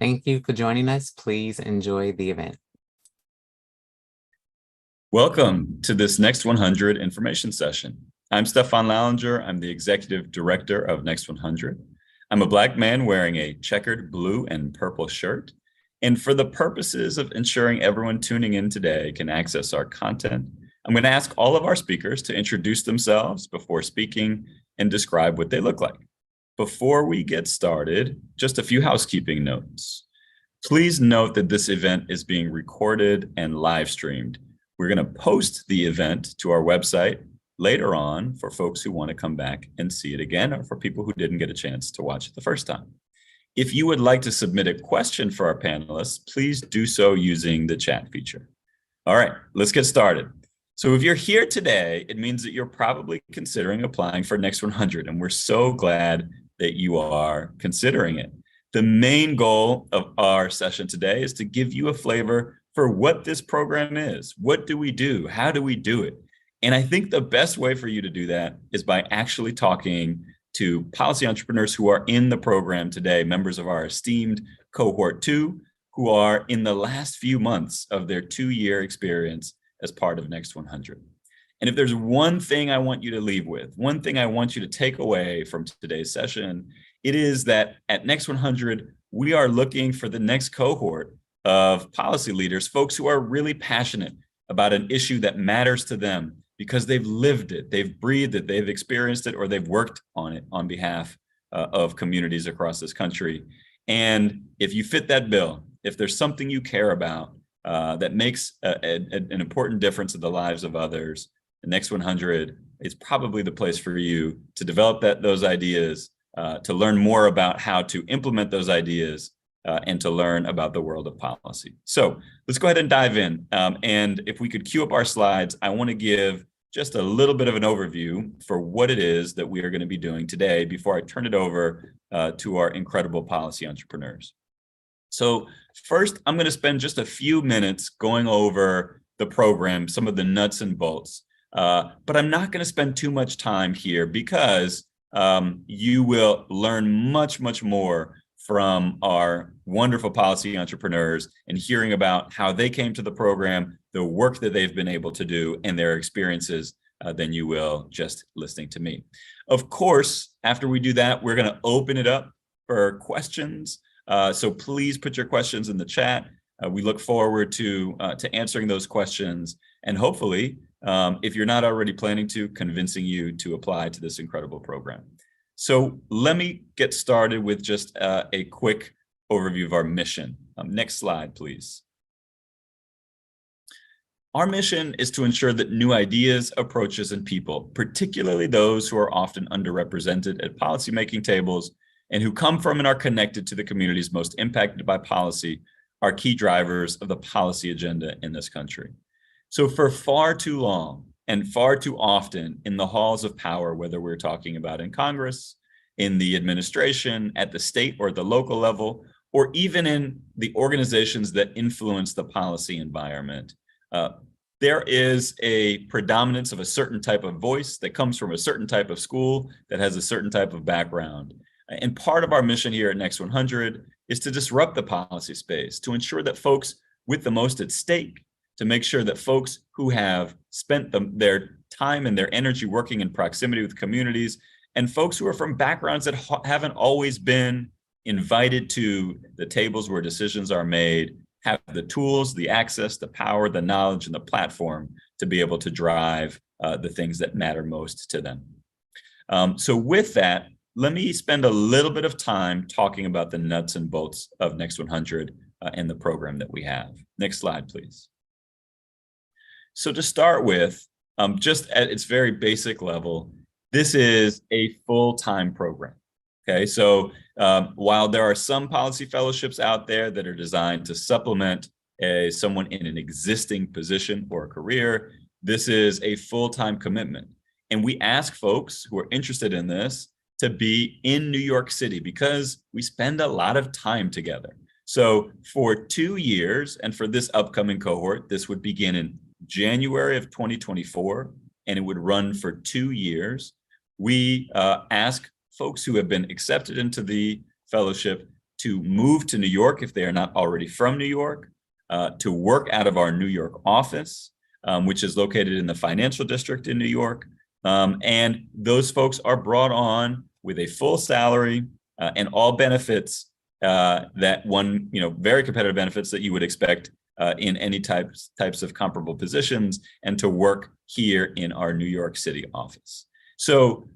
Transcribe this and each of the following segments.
Thank you for joining us. Please enjoy the event. Welcome to this Next 100 information session. I'm Stefan Lallinger. I'm the Executive Director of Next 100. I'm a Black man wearing a checkered blue and purple shirt. And for the purposes of ensuring everyone tuning in today can access our content, I'm going to ask all of our speakers to introduce themselves before speaking and describe what they look like. Before we get started, just a few housekeeping notes. Please note that this event is being recorded and live streamed. We're going to post the event to our website later on for folks who want to come back and see it again, or for people who didn't get a chance to watch it the first time. If you would like to submit a question for our panelists, please do so using the chat feature. All right, let's get started. So if you're here today, it means that you're probably considering applying for Next 100, and we're so glad that you are considering it. The main goal of our session today is to give you a flavor for what this program is. What do we do? How do we do it? And I think the best way for you to do that is by actually talking to policy entrepreneurs who are in the program today, members of our esteemed cohort 2, who are in the last few months of their 2-year experience as part of Next 100. And if there's one thing I want you to leave with, one thing I want you to take away from today's session, it is that at Next 100, we are looking for the next cohort of policy leaders, folks who are really passionate about an issue that matters to them because they've lived it, they've breathed it, they've experienced it, or they've worked on it on behalf of communities across this country. And if you fit that bill, if there's something you care about that makes an important difference in the lives of others, the Next 100 is probably the place for you to develop those ideas, to learn more about how to implement those ideas, and to learn about the world of policy. So let's go ahead and dive in. And if we could cue up our slides, I want to give just a little bit of an overview for what it is that we are going to be doing today before I turn it over to our incredible policy entrepreneurs. So first, I'm going to spend just a few minutes going over the program, some of the nuts and bolts. But I'm not going to spend too much time here because you will learn much, much more from our wonderful policy entrepreneurs and hearing about how they came to the program, the work that they've been able to do, and their experiences than you will just listening to me. Of course, after we do that, we're going to open it up for questions. So please put your questions in the chat. We look forward to answering those questions, and hopefully, if you're not already planning to, convincing you to apply to this incredible program. So let me get started with just a quick overview of our mission. Next slide, please. Our mission is to ensure that new ideas, approaches, and people, particularly those who are often underrepresented at policymaking tables and who come from and are connected to the communities most impacted by policy, are key drivers of the policy agenda in this country. So for far too long, and far too often in the halls of power, whether we're talking about in Congress, in the administration, at the state or the local level, or even in the organizations that influence the policy environment, there is a predominance of a certain type of voice that comes from a certain type of school that has a certain type of background. And part of our mission here at Next 100 is to disrupt the policy space, to ensure that folks with the most at stake, to make sure that folks who have spent their time and their energy working in proximity with communities, and folks who are from backgrounds that haven't always been invited to the tables where decisions are made, have the tools, the access, the power, the knowledge, and the platform to be able to drive the things that matter most to them. So with that, let me spend a little bit of time talking about the nuts and bolts of Next 100 and the program that we have. Next slide, please. So to start with, just at its very basic level, this is a full-time program. Okay, so while there are some policy fellowships out there that are designed to supplement someone in an existing position or a career, this is a full-time commitment. And we ask folks who are interested in this to be in New York City because we spend a lot of time together. So for 2 years, and for this upcoming cohort, this would begin in January of 2024, and it would run for 2 years. We ask folks who have been accepted into the fellowship to move to New York if they are not already from New York, to work out of our New York office, which is located in the financial district in New York. And those folks are brought on with a full salary and all benefits very competitive benefits that you would expect in any types of comparable positions, and to work here in our New York City office. So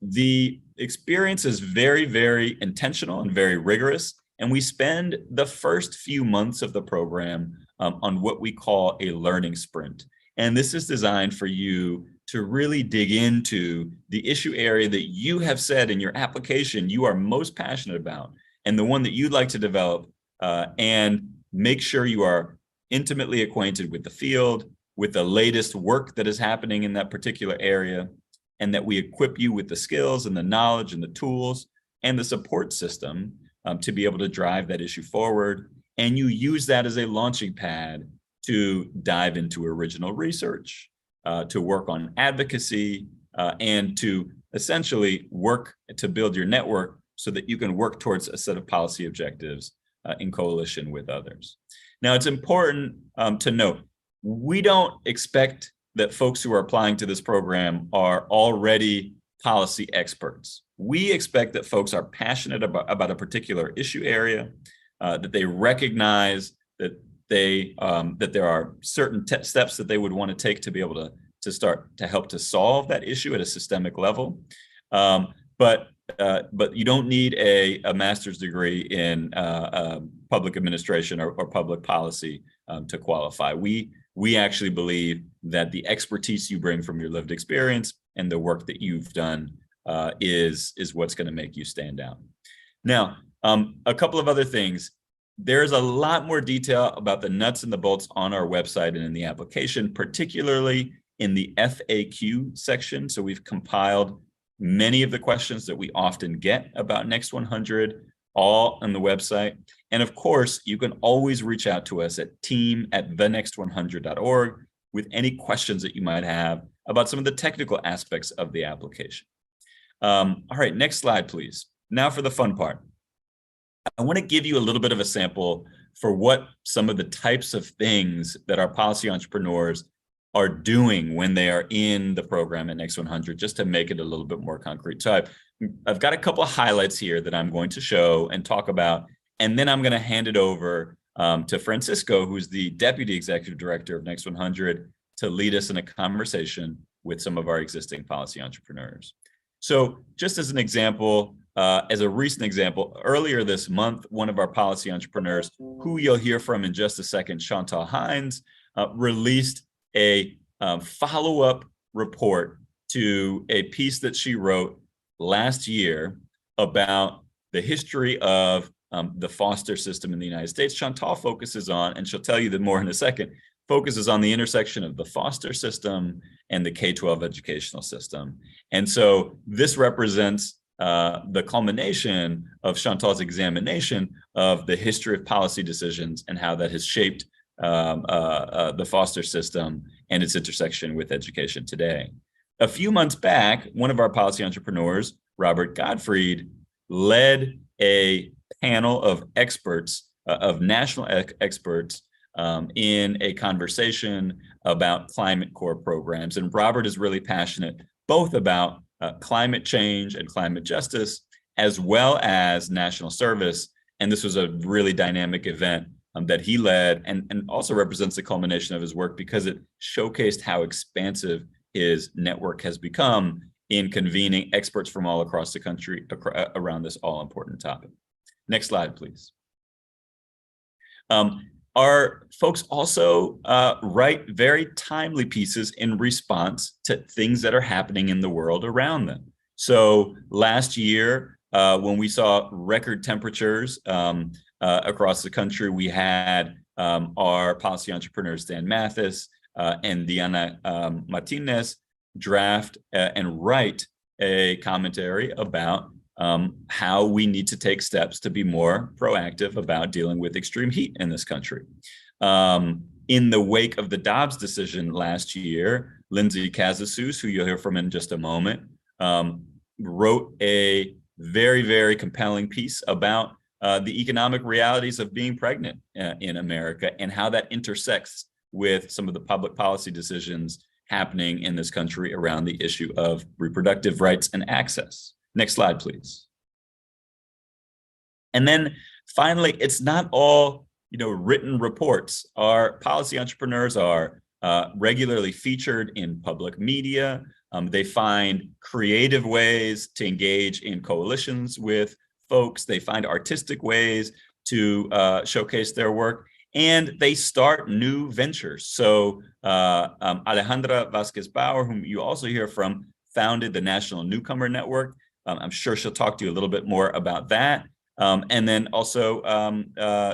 the experience is very, very intentional and very rigorous. And we spend the first few months of the program on what we call a learning sprint. And this is designed for you to really dig into the issue area that you have said in your application you are most passionate about, and the one that you'd like to develop, and make sure you are intimately acquainted with the field, with the latest work that is happening in that particular area, and that we equip you with the skills and the knowledge and the tools and the support system to be able to drive that issue forward. And you use that as a launching pad to dive into original research, to work on advocacy, and to essentially work to build your network so that you can work towards a set of policy objectives in coalition with others. Now, it's important to note, we don't expect that folks who are applying to this program are already policy experts. We expect that folks are passionate about a particular issue area, that they recognize that there are certain steps that they would want to take to be able to start to help to solve that issue at a systemic level. But you don't need a master's degree in public administration or public policy to qualify. We actually believe that the expertise you bring from your lived experience and the work that you've done is what's going to make you stand out. Now, a couple of other things. There's a lot more detail about the nuts and the bolts on our website and in the application, particularly in the FAQ section. So we've compiled many of the questions that we often get about Next 100 all on the website. And of course, you can always reach out to us at team@thenext100.org with any questions that you might have about some of the technical aspects of the application. All right, next slide, please. Now for the fun part. I want to give you a little bit of a sample for what some of the types of things that our policy entrepreneurs are doing when they are in the program at Next 100, just to make it a little bit more concrete. So I've got a couple of highlights here that I'm going to show and talk about, and then I'm going to hand it over to Francisco, who's the Deputy Executive Director of Next 100, to lead us in a conversation with some of our existing policy entrepreneurs. So just as an example, as a recent example, earlier this month, one of our policy entrepreneurs, who you'll hear from in just a second, Chantal Hines, released a follow-up report to a piece that she wrote last year about the history of the foster system in the United States. Chantal focuses on, and she'll tell you that more in a second, focuses on the intersection of the foster system and the K-12 educational system. And so this represents the culmination of Chantal's examination of the history of policy decisions and how that has shaped the foster system and its intersection with education today. A few months back, one of our policy entrepreneurs, Robert Gottfried, led a panel of experts, of national experts, in a conversation about climate core programs. And Robert is really passionate both about climate change and climate justice, as well as national service. And this was a really dynamic event that he led, and also represents the culmination of his work because it showcased how expansive his network has become in convening experts from all across the country around this all-important topic. Next slide, please. Our folks also write very timely pieces in response to things that are happening in the world around them. So last year, when we saw record temperatures across the country, we had our policy entrepreneurs, Dan Mathis and Diana Martinez, draft and write a commentary about how we need to take steps to be more proactive about dealing with extreme heat in this country. In the wake of the Dobbs decision last year, Lindsay Casasus, who you'll hear from in just a moment, wrote a very, very compelling piece about the economic realities of being pregnant in America and how that intersects with some of the public policy decisions happening in this country around the issue of reproductive rights and access. Next slide, please. And then finally, it's not all written reports. Our policy entrepreneurs are regularly featured in public media. They find creative ways to engage in coalitions with folks. They find artistic ways to showcase their work, and they start new ventures. So Alejandra Vasquez Bauer, whom you also hear from, founded the National Newcomer Network. I'm sure she'll talk to you a little bit more about that. And then also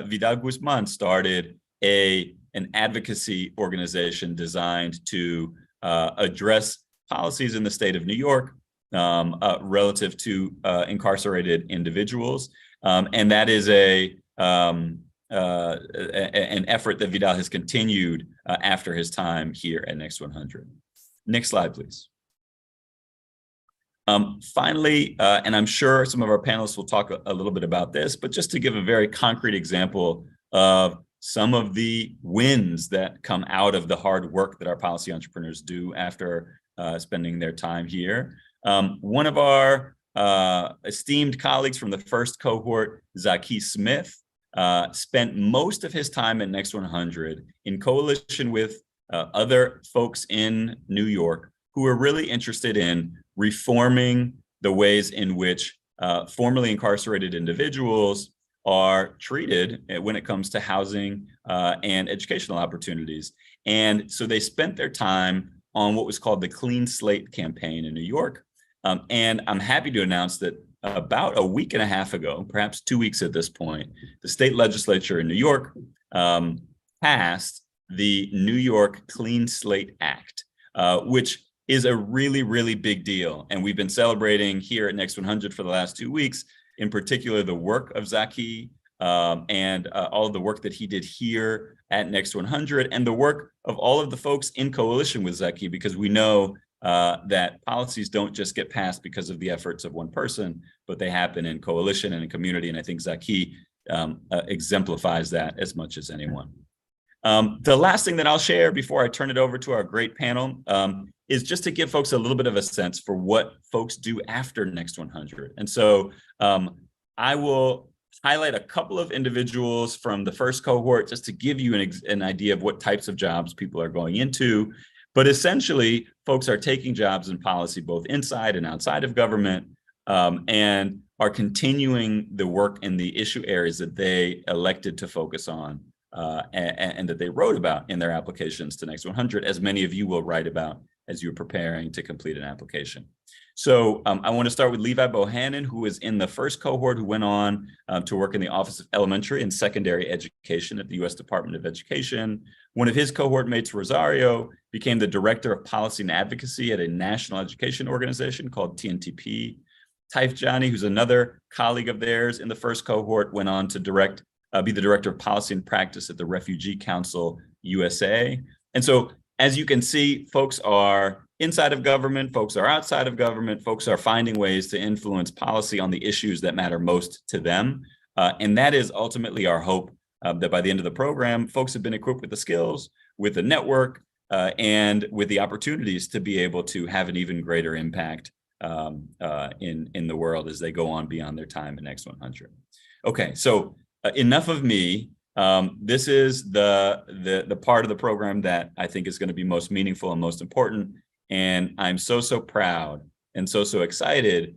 Vidal Guzman started an advocacy organization designed to address policies in the state of New York relative to incarcerated individuals. And that is an effort that Vidal has continued after his time here at Next100. Next slide, please. Finally, and I'm sure some of our panelists will talk a little bit about this, but just to give a very concrete example of some of the wins that come out of the hard work that our policy entrepreneurs do after spending their time here. One of our esteemed colleagues from the first cohort, Zaki Smith, spent most of his time at Next100 in coalition with other folks in New York who are really interested in reforming the ways in which formerly incarcerated individuals are treated when it comes to housing and educational opportunities. And so they spent their time on what was called the Clean Slate campaign in New York. And I'm happy to announce that about a week and a half ago, perhaps 2 weeks at this point, the state legislature in New York passed the New York Clean Slate Act, which is a really, really big deal. And we've been celebrating here at Next100 for the last 2 weeks, in particular, the work of Zaki and all of the work that he did here at Next100 and the work of all of the folks in coalition with Zaki, because we know that policies don't just get passed because of the efforts of one person, but they happen in coalition and in community. And I think Zaki exemplifies that as much as anyone. The last thing that I'll share before I turn it over to our great panel is just to give folks a little bit of a sense for what folks do after Next100. And so I will highlight a couple of individuals from the first cohort just to give you an idea of what types of jobs people are going into. But essentially, folks are taking jobs in policy both inside and outside of government and are continuing the work in the issue areas that they elected to focus on and that they wrote about in their applications to Next100, as many of you will write about as you're preparing to complete an application. So I want to start with Levi Bohannon, who was in the first cohort, who went on to work in the Office of Elementary and Secondary Education at the U.S. Department of Education. One of his cohort mates, Rosario, became the Director of Policy and Advocacy at a national education organization called TNTP. Taif Jani, who's another colleague of theirs in the first cohort, went on to be the Director of Policy and Practice at the Refugee Council USA. And so, as you can see, folks are inside of government, folks are outside of government, folks are finding ways to influence policy on the issues that matter most to them. And that is ultimately our hope, that by the end of the program, folks have been equipped with the skills, with the network, and with the opportunities to be able to have an even greater impact in the world as they go on beyond their time at Next100. Okay, so enough of me. This is the part of the program that I think is going to be most meaningful and most important. And I'm so proud and so excited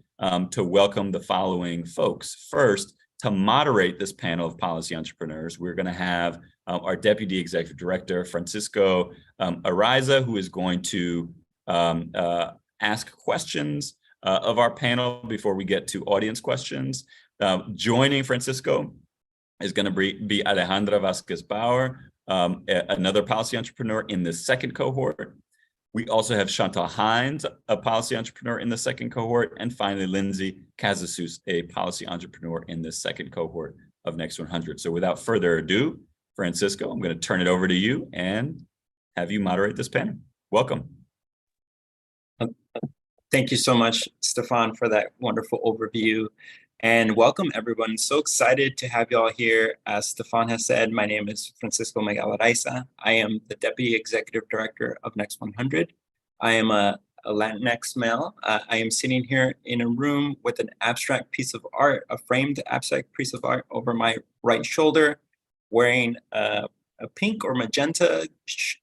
to welcome the following folks. First, to moderate this panel of policy entrepreneurs, we're going to have our Deputy Executive Director, Francisco Ariza, who is going to ask questions of our panel before we get to audience questions. Joining Francisco is going to be Alejandra Vasquez Bauer, another policy entrepreneur in the second cohort. We also have Chantal Hines, a policy entrepreneur in the second cohort. And finally, Lindsay Casasus, a policy entrepreneur in the second cohort of Next100. So without further ado, Francisco, I'm going to turn it over to you and have you moderate this panel. Welcome. Thank you so much, Stefan, for that wonderful overview. And welcome, everyone. So excited to have you all here. As Stefan has said, my name is Francisco Miguel Araiza. I am the Deputy Executive Director of Next100. I am a Latinx male. I am sitting here in a room with an abstract piece of art, a framed abstract piece of art over my right shoulder, wearing a pink or magenta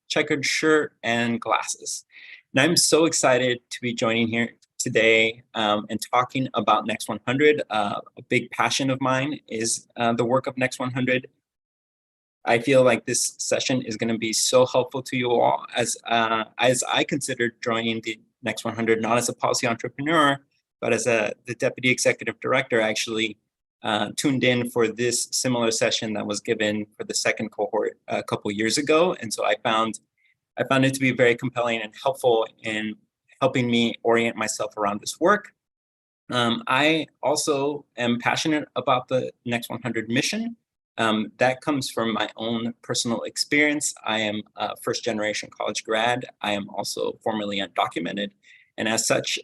checkered shirt and glasses. And I'm so excited to be joining here today and talking about Next100. A big passion of mine is the work of Next100. I feel like this session is going to be so helpful to you all as I considered joining the Next100 not as a policy entrepreneur, but as the deputy executive director. I actually tuned in for this similar session that was given for the second cohort a couple years ago, and so I found it to be very compelling and helpful in helping me orient myself around this work. I also am passionate about the Next100 mission. That comes from my own personal experience. I am a first-generation college grad. I am also formerly undocumented. And as such,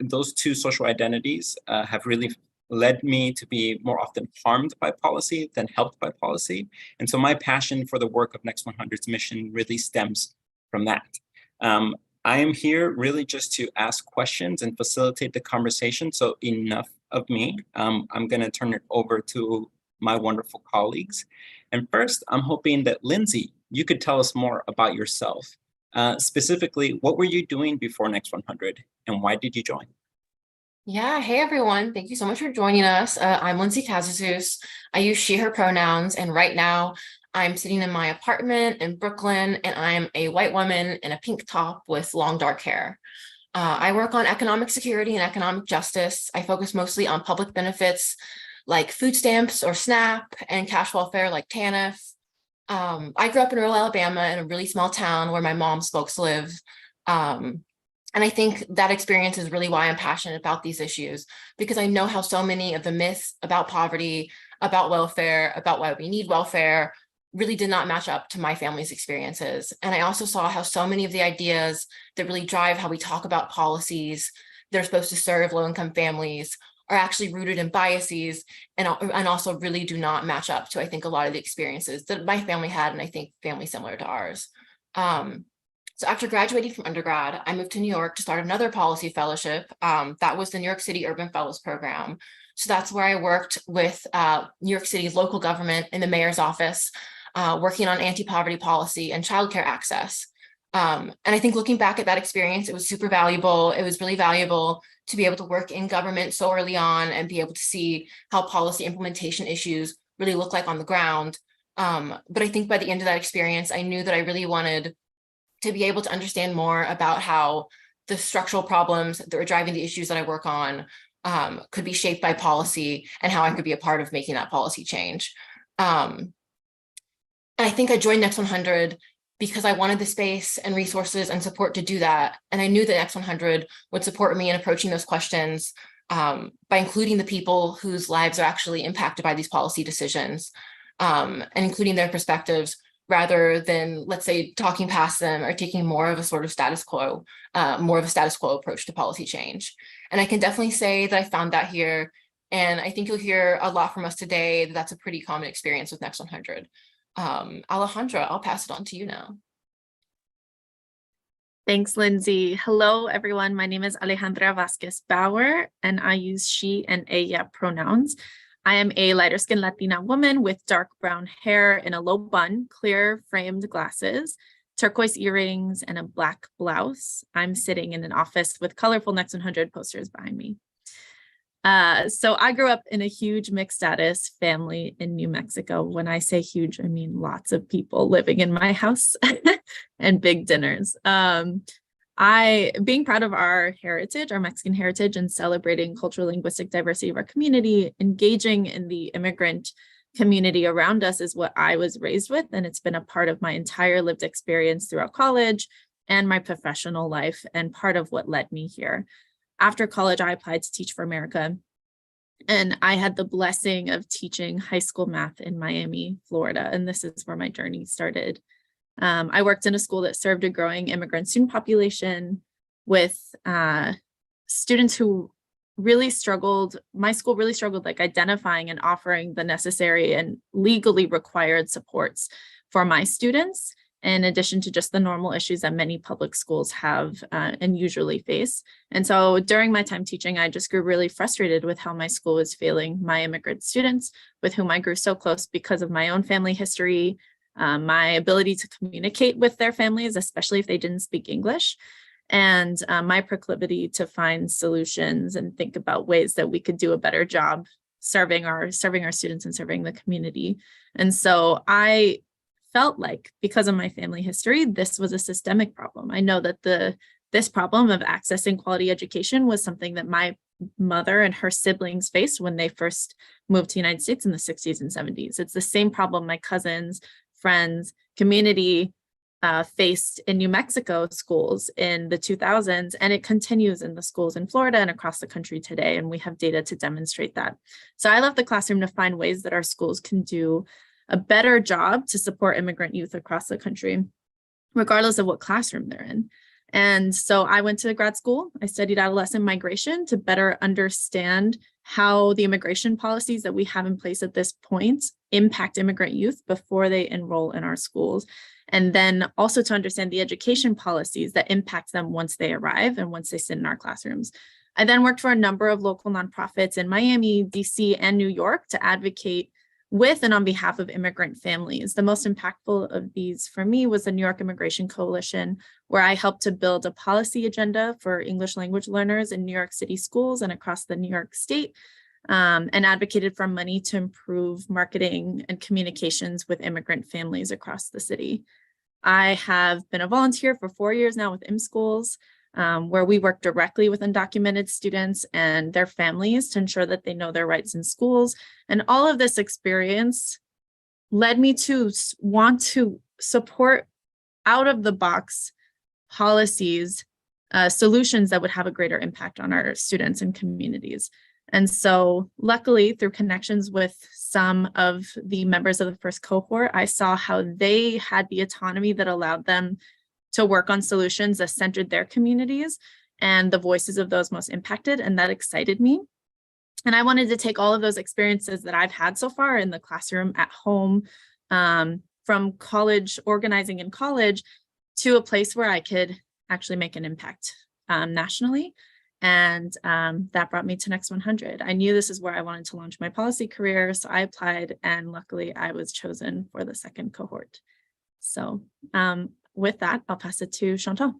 those two social identities have really led me to be more often harmed by policy than helped by policy. And so my passion for the work of Next100's mission really stems from that. I am here really just to ask questions and facilitate the conversation. So enough of me. I'm going to turn it over to my wonderful colleagues. And first, I'm hoping that Lindsay, you could tell us more about yourself. Specifically, what were you doing before Next100 and why did you join? Yeah, hey everyone. Thank you so much for joining us. I'm Lindsay Kazasus. I use she, her pronouns, and right now I'm sitting in my apartment in Brooklyn, and I'm a white woman in a pink top with long dark hair. I work on economic security and economic justice. I focus mostly on public benefits like food stamps or SNAP and cash welfare like TANF. I grew up in rural Alabama in a really small town where my mom's folks live. And I think that experience is really why I'm passionate about these issues, because I know how so many of the myths about poverty, about welfare, about why we need welfare really did not match up to my family's experiences. And I also saw how so many of the ideas that really drive how we talk about policies that are supposed to serve low-income families are actually rooted in biases and also really do not match up to, I think, a lot of the experiences that my family had, and I think families similar to ours. So after graduating from undergrad, I moved to New York to start another policy fellowship. That was the New York City Urban Fellows Program. So that's where I worked with New York City's local government in the mayor's office, working on anti-poverty policy and childcare access. And I think looking back at that experience, it was super valuable. It was really valuable to be able to work in government so early on and be able to see how policy implementation issues really look like on the ground. But I think by the end of that experience, I knew that I really wanted to be able to understand more about how the structural problems that are driving the issues that I work on could be shaped by policy and how I could be a part of making that policy change. And I think I joined Next100 because I wanted the space and resources and support to do that. And I knew that Next100 would support me in approaching those questions by including the people whose lives are actually impacted by these policy decisions and including their perspectives, rather than, let's say, talking past them or taking more of a sort of status quo approach to policy change. And I can definitely say that I found that here. And I think you'll hear a lot from us today that that's a pretty common experience with Next100. Alejandra, I'll pass it on to you now. Thanks, Lindsay. Hello, everyone. My name is Alejandra Vasquez Bauer, and I use she and ella pronouns. I am a lighter skinned Latina woman with dark brown hair in a low bun, clear framed glasses, turquoise earrings, and a black blouse. I'm sitting in an office with colorful Next100 posters behind me. So I grew up in a huge mixed status family in New Mexico. When I say huge, I mean lots of people living in my house and big dinners. Being proud of our heritage, our Mexican heritage, and celebrating cultural linguistic diversity of our community, engaging in the immigrant community around us is what I was raised with. And it's been a part of my entire lived experience throughout college and my professional life, and part of what led me here. After college, I applied to Teach for America, and I had the blessing of teaching high school math in Miami, Florida. And this is where my journey started. I worked in a school that served a growing immigrant student population with students who really struggled, my school really struggled like identifying and offering the necessary and legally required supports for my students, in addition to just the normal issues that many public schools have and usually face. And so during my time teaching, I just grew really frustrated with how my school was failing my immigrant students, with whom I grew so close because of my own family history, my ability to communicate with their families, especially if they didn't speak English, and my proclivity to find solutions and think about ways that we could do a better job serving our students and serving the community. And so I felt like, because of my family history, this was a systemic problem. I know that this problem of accessing quality education was something that my mother and her siblings faced when they first moved to the United States in the 60s and 70s. It's the same problem my cousins, friends, community faced in New Mexico schools in the 2000s, and it continues in the schools in Florida and across the country today, and we have data to demonstrate that. So I left the classroom to find ways that our schools can do a better job to support immigrant youth across the country, regardless of what classroom they're in. And so I went to grad school. I studied adolescent migration to better understand how the immigration policies that we have in place at this point impact immigrant youth before they enroll in our schools. And then also to understand the education policies that impact them once they arrive and once they sit in our classrooms. I then worked for a number of local nonprofits in Miami, DC, and New York to advocate with and on behalf of immigrant families. The most impactful of these for me was the New York Immigration Coalition, where I helped to build a policy agenda for English language learners in New York City schools and across the New York State, and advocated for money to improve marketing and communications with immigrant families across the city. I have been a volunteer for 4 years now with IMSchools, where we work directly with undocumented students and their families to ensure that they know their rights in schools. And all of this experience led me to want to support out-of-the-box policies, solutions that would have a greater impact on our students and communities. And so luckily, through connections with some of the members of the first cohort, I saw how they had the autonomy that allowed them to work on solutions that centered their communities and the voices of those most impacted, and that excited me. And I wanted to take all of those experiences that I've had so far in the classroom, at home, from college, organizing in college, to a place where I could actually make an impact nationally. And that brought me to Next100. I knew this is where I wanted to launch my policy career, so I applied, and luckily I was chosen for the second cohort. So with that, I'll pass it to Chantal.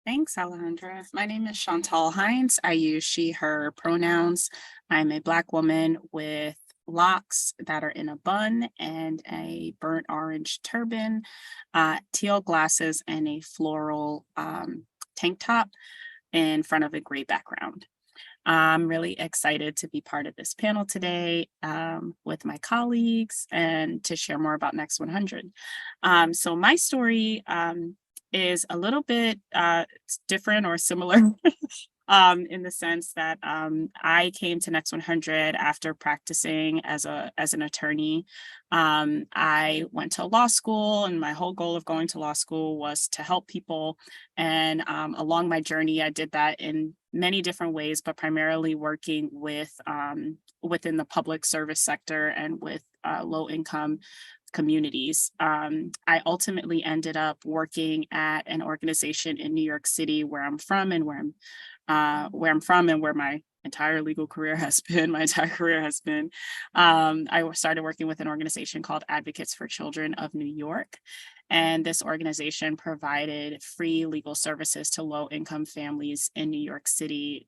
Thanks, Alejandra. My name is Chantal Hines. I use she, her pronouns. I'm a Black woman with locks that are in a bun and a burnt orange turban, teal glasses, and a floral tank top in front of a gray background. I'm really excited to be part of this panel today with my colleagues and to share more about Next100. So my story is a little bit different or similar in the sense that I came to Next100 after practicing as an attorney. I went to law school, and my whole goal of going to law school was to help people. And along my journey, I did that in many different ways, but primarily working with within the public service sector and with low-income communities. I ultimately ended up working at an organization in New York City, where I'm from and where my entire legal career has been, I started working with an organization called Advocates for Children of New York. And this organization provided free legal services to low-income families in New York City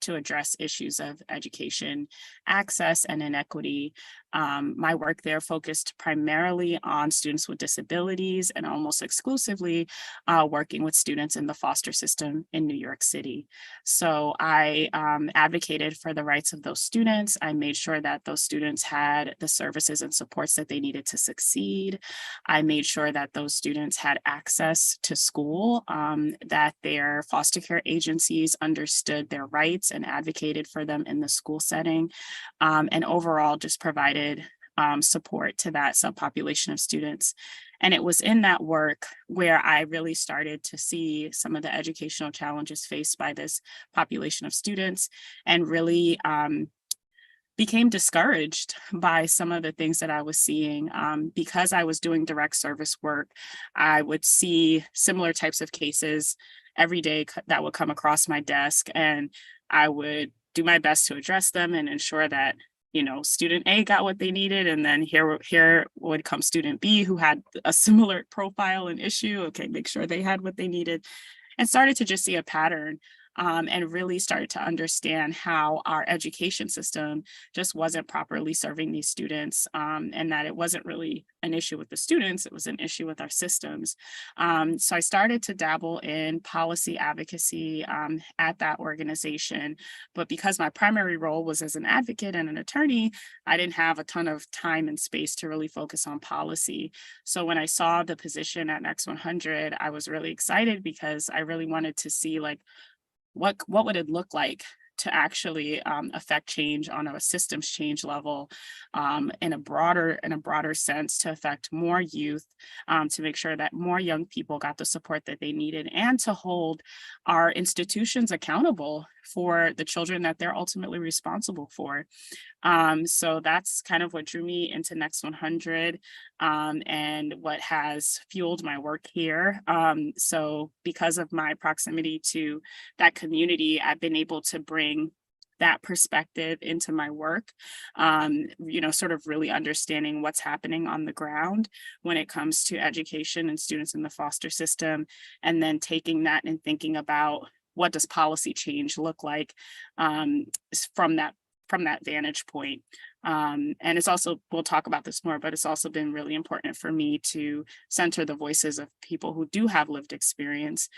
to address issues of education, access, and inequity. My work there focused primarily on students with disabilities and almost exclusively working with students in the foster system in New York City. So I advocated for the rights of those students. I made sure that those students had the services and supports that they needed to succeed. I made sure that those students had access to school, that their foster care agencies understood their rights and advocated for them in the school setting, and overall just provided support to that subpopulation of students. And it was in that work where I really started to see some of the educational challenges faced by this population of students, and really became discouraged by some of the things that I was seeing. Because I was doing direct service work, I would see similar types of cases every day that would come across my desk, and I would do my best to address them and ensure that, you know, student A got what they needed, and then here would come student B who had a similar profile and issue. Okay, make sure they had what they needed, and started to just see a pattern. And really started to understand how our education system just wasn't properly serving these students, and that it wasn't really an issue with the students, it was an issue with our systems. So I started to dabble in policy advocacy at that organization. But because my primary role was as an advocate and an attorney, I didn't have a ton of time and space to really focus on policy. So when I saw the position at Next100, I was really excited because I really wanted to see, like, what would it look like to actually affect change on a systems change level, in a broader sense, to affect more youth, to make sure that more young people got the support that they needed, and to hold our institutions accountable for the children that they're ultimately responsible for. So that's kind of what drew me into Next100, and what has fueled my work here. So because of my proximity to that community, I've been able to bring that perspective into my work, you know, sort of really understanding what's happening on the ground when it comes to education and students in the foster system, and then taking that and thinking about what does policy change look like, from that vantage point. And it's also, we'll talk about this more, but it's also been really important for me to center the voices of people who do have lived experience,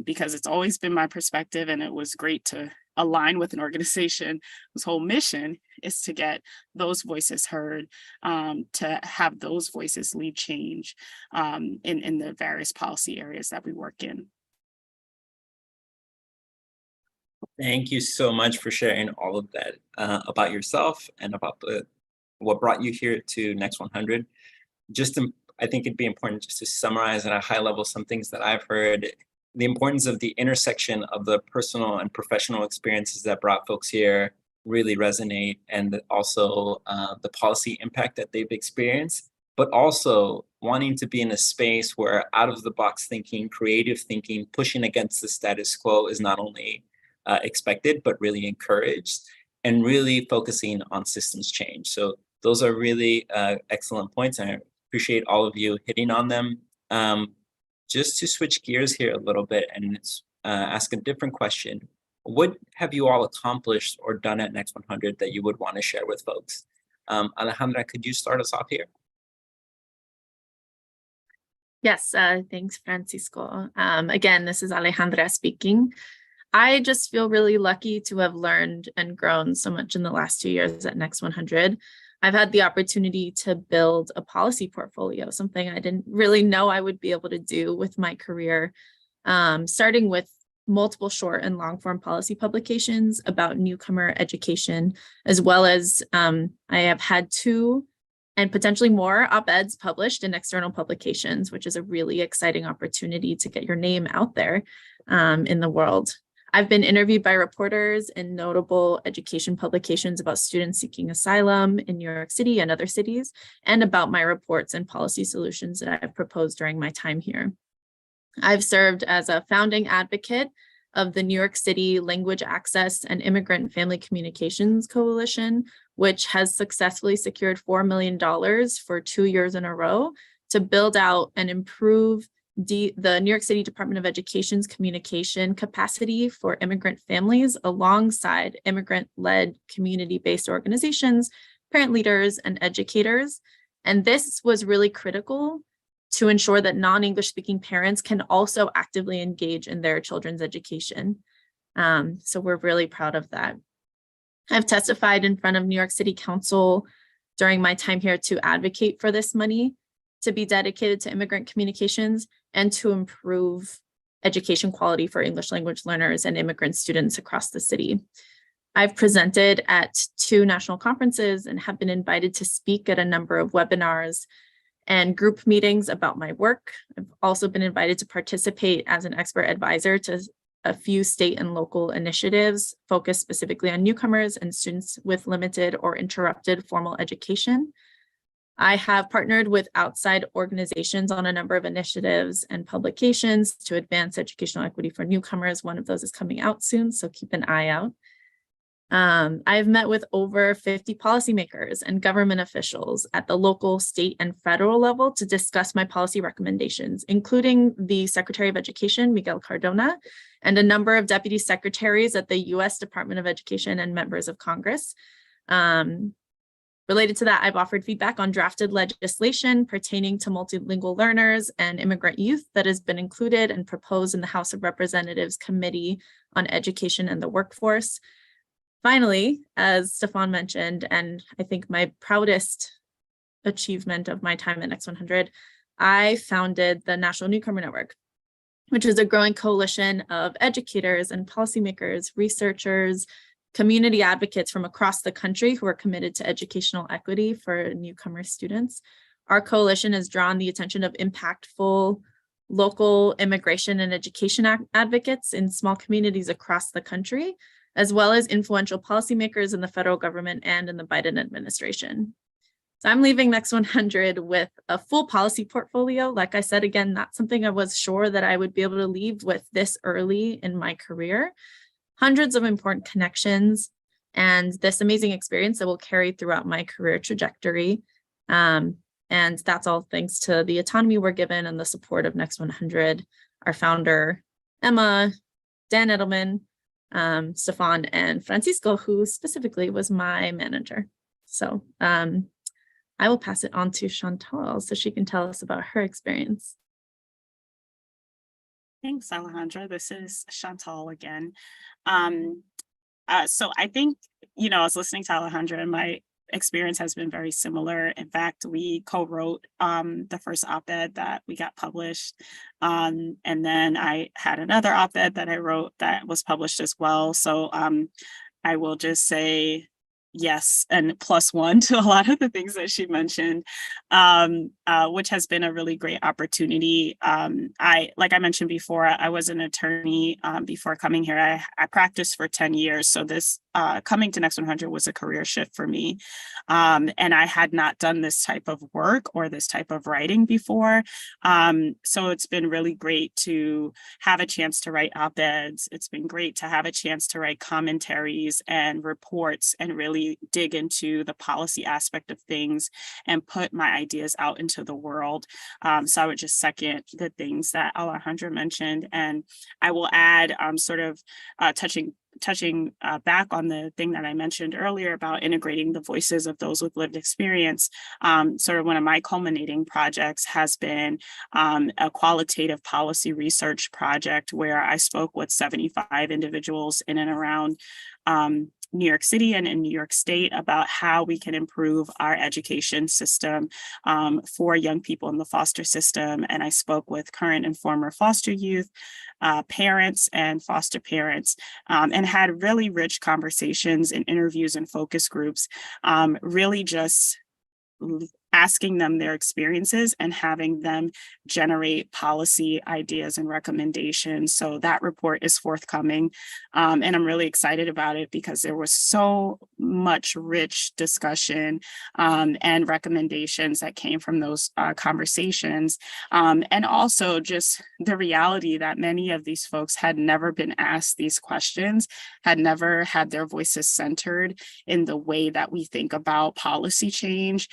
because it's always been my perspective, and it was great to align with an organization whose whole mission is to get those voices heard, to have those voices lead change in the various policy areas that we work in. Thank you so much for sharing all of that about yourself and about what brought you here to Next100. I think it'd be important just to summarize at a high level some things that I've heard. The importance of the intersection of the personal and professional experiences that brought folks here really resonate, and also the policy impact that they've experienced, but also wanting to be in a space where out of the box thinking, creative thinking, pushing against the status quo is not only expected, but really encouraged, and really focusing on systems change. So those are really excellent points, and I appreciate all of you hitting on them. Just to switch gears here a little bit and ask a different question, what have you all accomplished or done at Next100 that you would want to share with folks? Alejandra, could you start us off here? Yes, thanks, Francisco. Again, this is Alejandra speaking. I just feel really lucky to have learned and grown so much in the last 2 years at Next100. I've had the opportunity to build a policy portfolio, something I didn't really know I would be able to do with my career, starting with multiple short and long form policy publications about newcomer education, as well as I have had 2 and potentially more op-eds published in external publications, which is a really exciting opportunity to get your name out there in the world. I've been interviewed by reporters in notable education publications about students seeking asylum in New York City and other cities, and about my reports and policy solutions that I've proposed during my time here. I've served as a founding advocate of the New York City Language Access and Immigrant Family Communications Coalition, which has successfully secured $4 million for 2 years in a row to build out and improve the New York City Department of Education's communication capacity for immigrant families, alongside immigrant-led community-based organizations, parent leaders, and educators. And this was really critical to ensure that non-English speaking parents can also actively engage in their children's education. So we're really proud of that. I've testified in front of New York City Council during my time here to advocate for this money to be dedicated to immigrant communications and to improve education quality for English language learners and immigrant students across the city. I've presented at 2 national conferences and have been invited to speak at a number of webinars and group meetings about my work. I've also been invited to participate as an expert advisor to a few state and local initiatives focused specifically on newcomers and students with limited or interrupted formal education. I have partnered with outside organizations on a number of initiatives and publications to advance educational equity for newcomers. One of those is coming out soon, so keep an eye out. I've met with over 50 policymakers and government officials at the local, state, and federal level to discuss my policy recommendations, including the Secretary of Education, Miguel Cardona, and a number of deputy secretaries at the U.S. Department of Education and members of Congress. Related to that, I've offered feedback on drafted legislation pertaining to multilingual learners and immigrant youth that has been included and proposed in the House of Representatives Committee on Education and the Workforce. Finally, as Stefan mentioned, and I think my proudest achievement of my time at Next100, I founded the National Newcomer Network, which is a growing coalition of educators and policymakers, researchers, community advocates from across the country who are committed to educational equity for newcomer students. Our coalition has drawn the attention of impactful local immigration and education advocates in small communities across the country, as well as influential policymakers in the federal government and in the Biden administration. So I'm leaving Next100 with a full policy portfolio. Like I said, again, not something I was sure that I would be able to leave with this early in my career. Hundreds of important connections and this amazing experience that will carry throughout my career trajectory. And that's all thanks to the autonomy we're given and the support of Next100, our founder, Emma, Dan Edelman, Stefan, and Francisco, who specifically was my manager. So I will pass it on to Chantal so she can tell us about her experience. Thanks, Alejandra. This is Chantal again. So I think, I was listening to Alejandra and my experience has been very similar. In fact, we co-wrote the first op-ed that we got published. And then I had another op-ed that I wrote that was published as well. So I will just say yes and +1 to a lot of the things that she mentioned, which has been a really great opportunity. Like I mentioned before, I was an attorney before coming here. I practiced for 10 years. So this coming to Next100 was a career shift for me. And I had not done this type of work or this type of writing before. So it's been really great to have a chance to write op-eds. It's been great to have a chance to write commentaries and reports and really dig into the policy aspect of things and put my ideas out into the world. So I would just second the things that Alejandra mentioned. And I will add touching back on the thing that I mentioned earlier about integrating the voices of those with lived experience. Sort of one of my culminating projects has been a qualitative policy research project where I spoke with 75 individuals in and around New York City and in New York State about how we can improve our education system for young people in the foster system. And I spoke with current and former foster youth, parents and foster parents, and had really rich conversations and interviews and focus groups, really just asking them their experiences and having them generate policy ideas and recommendations. So that report is forthcoming. And I'm really excited about it because there was so much rich discussion and recommendations that came from those conversations. And also just the reality that many of these folks had never been asked these questions, had never had their voices centered in the way that we think about policy change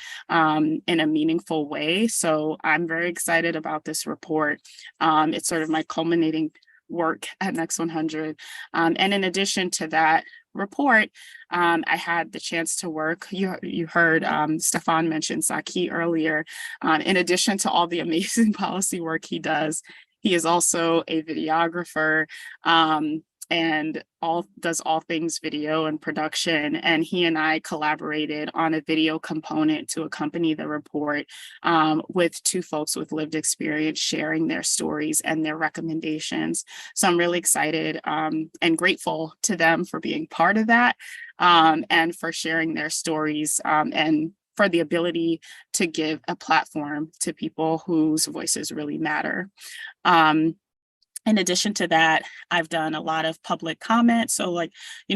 in a meaningful way. So I'm very excited about this report. It's sort of my culminating work at Next100. And in addition to that report, I had the chance to work. You heard Stefan mention Saki earlier. In addition to all the amazing policy work he does, he is also a videographer and does all things video and production. And he and I collaborated on a video component to accompany the report with two folks with lived experience sharing their stories and their recommendations. So I'm really excited and grateful to them for being part of that and for sharing their stories and for the ability to give a platform to people whose voices really matter. In addition to that, I've done a lot of public comment. So like,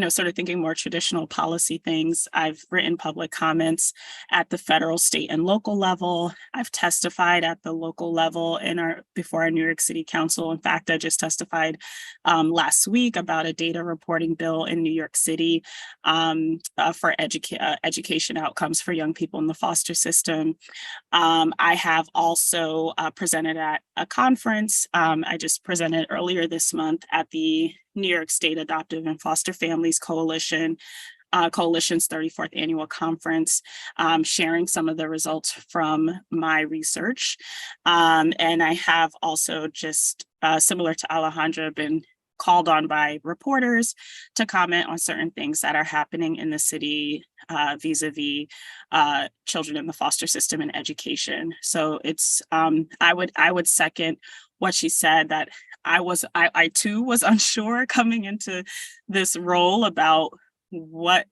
sort of thinking more traditional policy things. I've written public comments at the federal, state, and local level. I've testified at the local level before our New York City Council. In fact, I just testified last week about a data reporting bill in New York City for education outcomes for young people in the foster system. I have also presented at a conference. I just presented earlier this month at the New York State Adoptive and Foster Families Coalition's 34th annual conference, sharing some of the results from my research. And I have also just, similar to Alejandra, been called on by reporters to comment on certain things that are happening in the city vis-a-vis children in the foster system and education. So it's I would second what she said, that I too was unsure coming into this role about what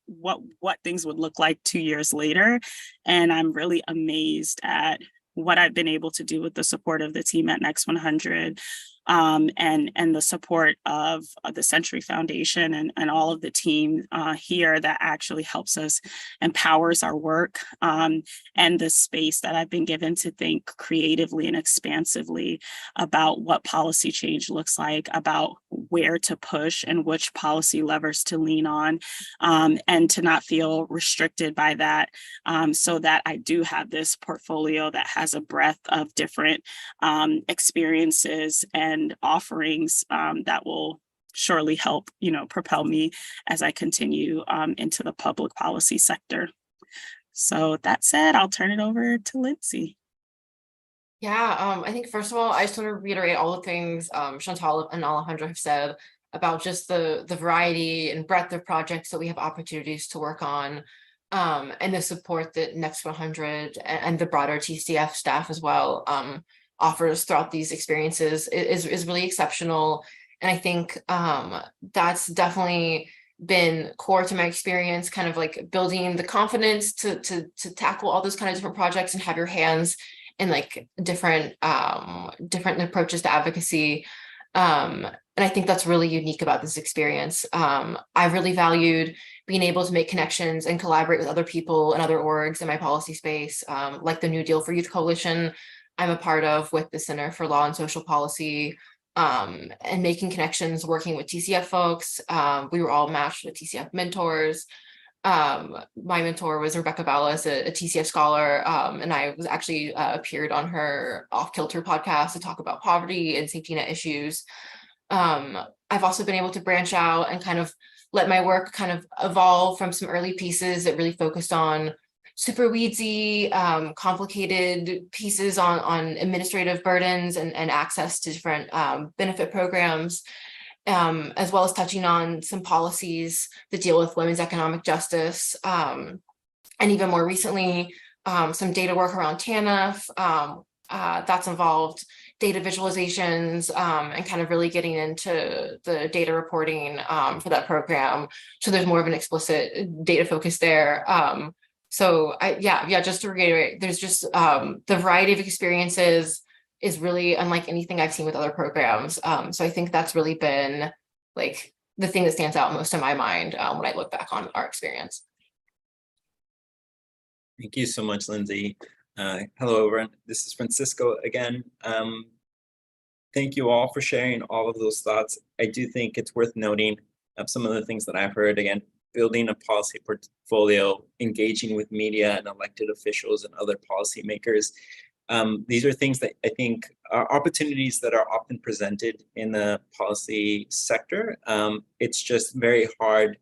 things would look like 2 years later. And I'm really amazed at what I've been able to do with the support of the team at Next100. And the support of the Century Foundation and all of the team here that actually helps us, empowers our work, and the space that I've been given to think creatively and expansively about what policy change looks like, about where to push and which policy levers to lean on, and to not feel restricted by that, so that I do have this portfolio that has a breadth of different experiences and offerings that will surely help, propel me as I continue into the public policy sector. So that said, I'll turn it over to Lindsay. Yeah, I think first of all, I just want to reiterate all the things Chantal and Alejandra have said about just the variety and breadth of projects that we have opportunities to work on, and the support that Next100 and the broader TCF staff as well offers throughout these experiences is really exceptional. And I think that's definitely been core to my experience, kind of like building the confidence to tackle all those kind of different projects and have your hands in like different approaches to advocacy. And I think that's really unique about this experience. I really valued being able to make connections and collaborate with other people and other orgs in my policy space, like the New Deal for Youth Coalition I'm a part of with the Center for Law and Social Policy, and making connections, working with TCF folks. We were all matched with TCF mentors. My mentor was Rebecca Ballas, a TCF scholar, and I was actually appeared on her Off Kilter podcast to talk about poverty and safety net issues. I've also been able to branch out and kind of let my work kind of evolve from some early pieces that really focused on super weedsy, complicated pieces on administrative burdens and access to different benefit programs, as well as touching on some policies that deal with women's economic justice. And even more recently, some data work around TANF that's involved data visualizations and kind of really getting into the data reporting for that program. So there's more of an explicit data focus there. So just to reiterate, there's just the variety of experiences is really unlike anything I've seen with other programs. So I think that's really been like the thing that stands out most in my mind when I look back on our experience. Thank you so much, Lindsay. Hello, everyone. This is Francisco again. Thank you all for sharing all of those thoughts. I do think it's worth noting some of the things that I've heard. Again, building a policy portfolio, engaging with media and elected officials and other policymakers. These are things that I think are opportunities that are often presented in the policy sector. It's just very hard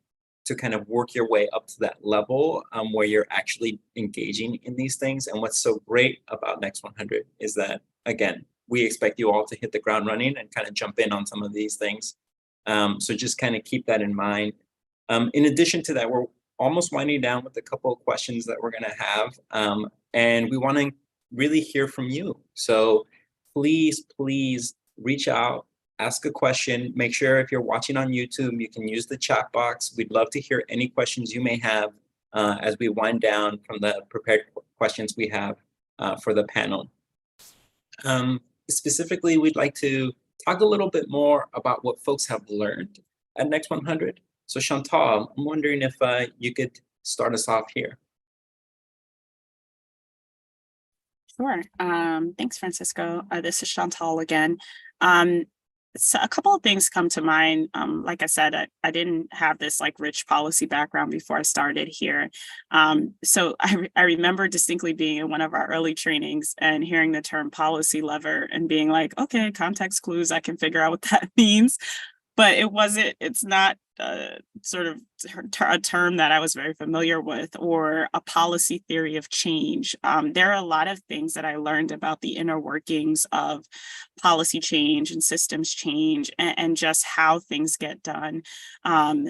to kind of work your way up to that level where you're actually engaging in these things. And what's so great about Next100 is that, again, we expect you all to hit the ground running and kind of jump in on some of these things. So just kind of keep that in mind. In addition to that, we're almost winding down with a couple of questions that we're going to have, and we want to really hear from you. So please reach out, ask a question. Make sure if you're watching on YouTube, you can use the chat box. We'd love to hear any questions you may have as we wind down from the prepared questions we have for the panel. Specifically, we'd like to talk a little bit more about what folks have learned at Next 100. So Chantal, I'm wondering if you could start us off here. Sure. Thanks, Francisco. This is Chantal again. So a couple of things come to mind. Like I said, I didn't have this like rich policy background before I started here. So I remember distinctly being in one of our early trainings and hearing the term policy lever and being like, okay, context clues, I can figure out what that means. But it's not sort of a term that I was very familiar with, or a policy theory of change. There are a lot of things that I learned about the inner workings of policy change and systems change, and just how things get done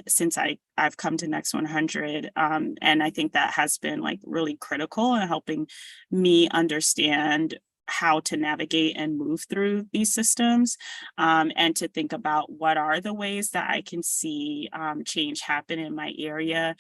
since I've come to Next 100. And I think that has been like really critical in helping me understand how to navigate and move through these systems, and to think about what are the ways that I can see change happen in my area.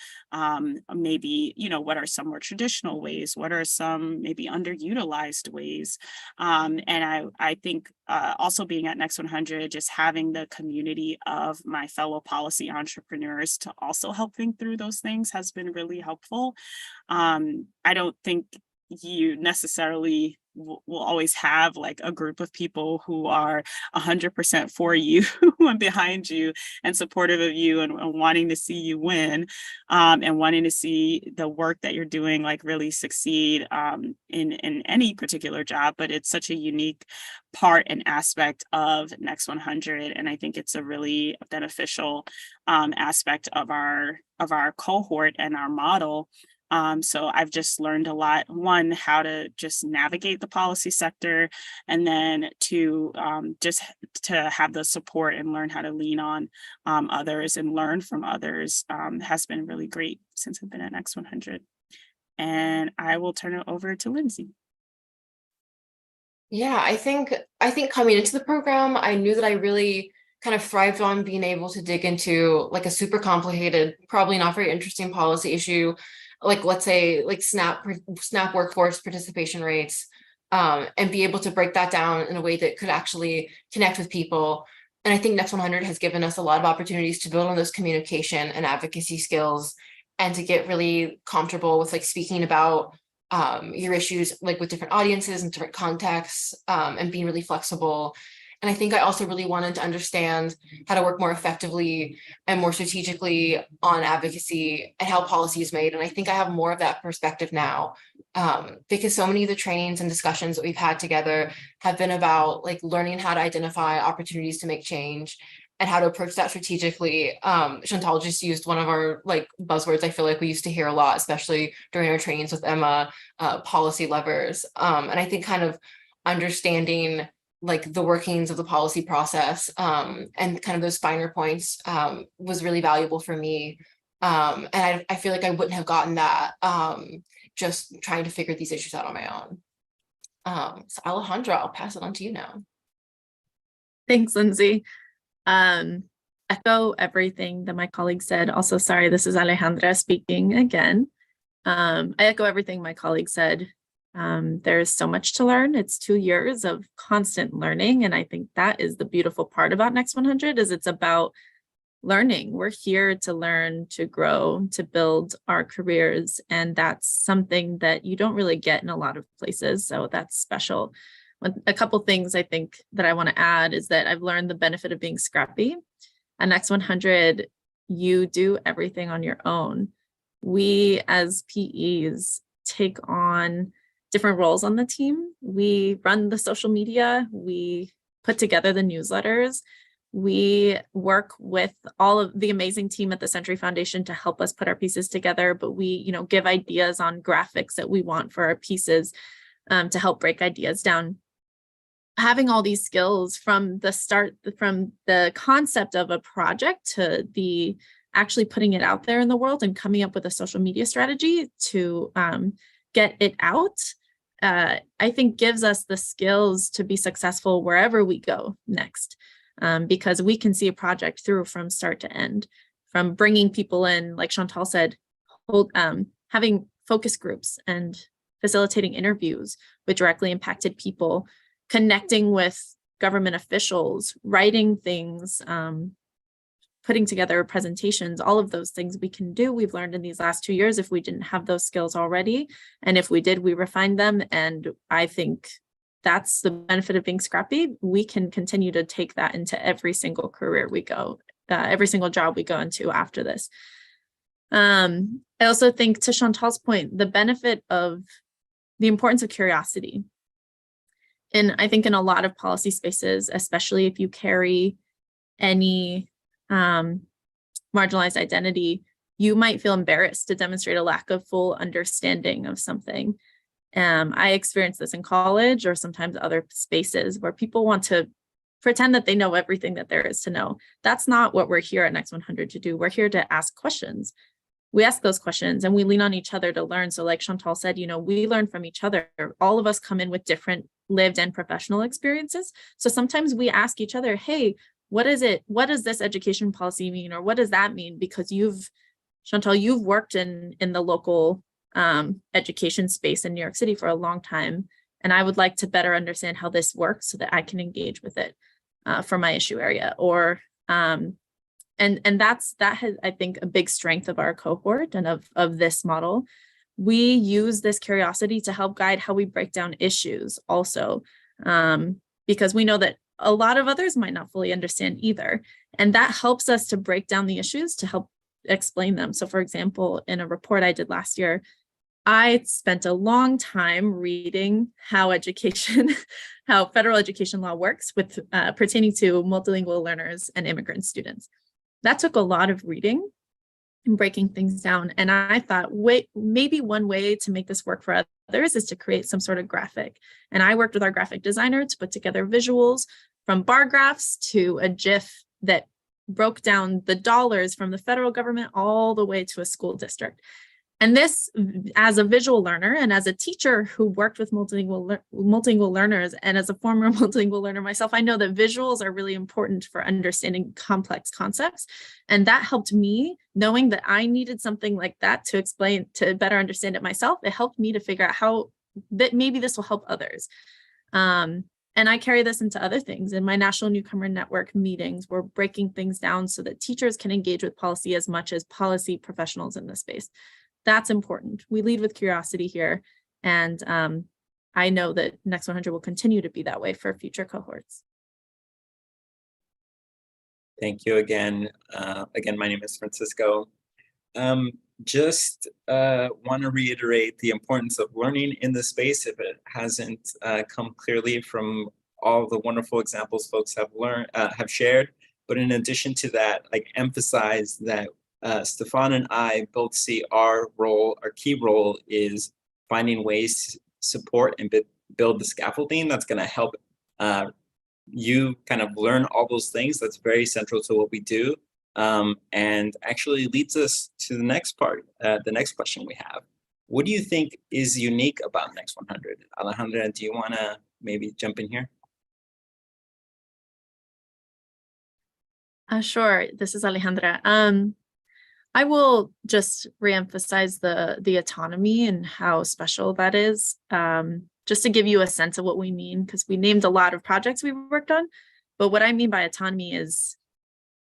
Maybe, what are some more traditional ways? What are some maybe underutilized ways? And I think also being at Next 100, just having the community of my fellow policy entrepreneurs to also help think through those things has been really helpful. I don't think you necessarily will always have like a group of people who are 100% for you and behind you and supportive of you and wanting to see you win, and wanting to see the work that you're doing like really succeed in any particular job. But it's such a unique part and aspect of Next 100, and I think it's a really beneficial aspect of our cohort and our model. So I've just learned a lot, one, how to just navigate the policy sector, and then to just to have the support and learn how to lean on others and learn from others has been really great since I've been at Next 100. And I will turn it over to Lindsay. Yeah, I think coming into the program, I knew that I really kind of thrived on being able to dig into like a super complicated, probably not very interesting policy issue, like let's say like SNAP workforce participation rates, and be able to break that down in a way that could actually connect with people. And I think Next 100 has given us a lot of opportunities to build on those communication and advocacy skills, and to get really comfortable with like speaking about your issues like with different audiences and different contexts, and being really flexible. And I think I also really wanted to understand how to work more effectively and more strategically on advocacy and how policy is made. And I think I have more of that perspective now, because so many of the trainings and discussions that we've had together have been about like learning how to identify opportunities to make change and how to approach that strategically. Chantal just used one of our like buzzwords I feel like we used to hear a lot, especially during our trainings with Emma, policy levers. And I think kind of understanding like the workings of the policy process, and kind of those finer points was really valuable for me. And I feel like I wouldn't have gotten that just trying to figure these issues out on my own. So Alejandra, I'll pass it on to you now. Thanks, Lindsay. Echo everything that my colleague said. Also, sorry, this is Alejandra speaking again. I echo everything my colleague said. There's so much to learn. It's 2 years of constant learning. And I think that is the beautiful part about Next 100 is it's about learning. We're here to learn, to grow, to build our careers. And that's something that you don't really get in a lot of places. So that's special. A couple things I think that I want to add is that I've learned the benefit of being scrappy. At Next 100, you do everything on your own. We as PEs take on different roles on the team. We run the social media, we put together the newsletters, we work with all of the amazing team at the Century Foundation to help us put our pieces together, but we, give ideas on graphics that we want for our pieces to help break ideas down. Having all these skills from the start, from the concept of a project to the actually putting it out there in the world and coming up with a social media strategy to get it out, I think gives us the skills to be successful wherever we go next, because we can see a project through from start to end, from bringing people in, like Chantal said, having focus groups and facilitating interviews with directly impacted people, connecting with government officials, writing things, putting together presentations, all of those things we can do. We've learned in these last 2 years if we didn't have those skills already. And if we did, we refined them. And I think that's the benefit of being scrappy. We can continue to take that into every single career we go, every single job we go into after this. I also think, to Chantal's point, the benefit of the importance of curiosity. And I think in a lot of policy spaces, especially if you carry any marginalized identity, you might feel embarrassed to demonstrate a lack of full understanding of something. I experienced this in college or sometimes other spaces where people want to pretend that they know everything that there is to know. That's not what we're here at Next 100 to do. We're here to ask questions. We ask those questions and we lean on each other to learn. So like Chantal said, we learn from each other. All of us come in with different lived and professional experiences. So sometimes we ask each other, hey, what is it? What does this education policy mean? Or what does that mean? Because Chantal, you've worked in the local education space in New York City for a long time. And I would like to better understand how this works so that I can engage with it for my issue area. Or and that has, I think, a big strength of our cohort and of this model. We use this curiosity to help guide how we break down issues also, because we know that a lot of others might not fully understand either. And that helps us to break down the issues to help explain them. So for example, in a report I did last year, I spent a long time reading how federal education law works with pertaining to multilingual learners and immigrant students. That took a lot of reading and breaking things down. And I thought, wait, maybe one way to make this work for others is to create some sort of graphic. And I worked with our graphic designer to put together visuals from bar graphs to a GIF that broke down the dollars from the federal government all the way to a school district. And this, as a visual learner and as a teacher who worked with multilingual learners, and as a former multilingual learner myself, I know that visuals are really important for understanding complex concepts. And that helped me, knowing that I needed something like that to explain, to better understand it myself. It helped me to figure out how that maybe this will help others. And I carry this into other things. In my National Newcomer Network meetings, we're breaking things down so that teachers can engage with policy as much as policy professionals in this space. That's important. We lead with curiosity here. And I know that Next 100 will continue to be that way for future cohorts. Thank you again. My name is Francisco. Just want to reiterate the importance of learning in this space if it hasn't come clearly from all the wonderful examples folks have shared. But in addition to that, emphasize that Stefan and I both see our key role is finding ways to support and build the scaffolding that's going to help you kind of learn all those things. That's very central to what we do. And actually leads us to the next part, the next question we have. What do you think is unique about Next 100? Alejandra, do you want to maybe jump in here? Sure. This is Alejandra. I will just reemphasize the autonomy and how special that is, just to give you a sense of what we mean, because we named a lot of projects we worked on. But what I mean by autonomy is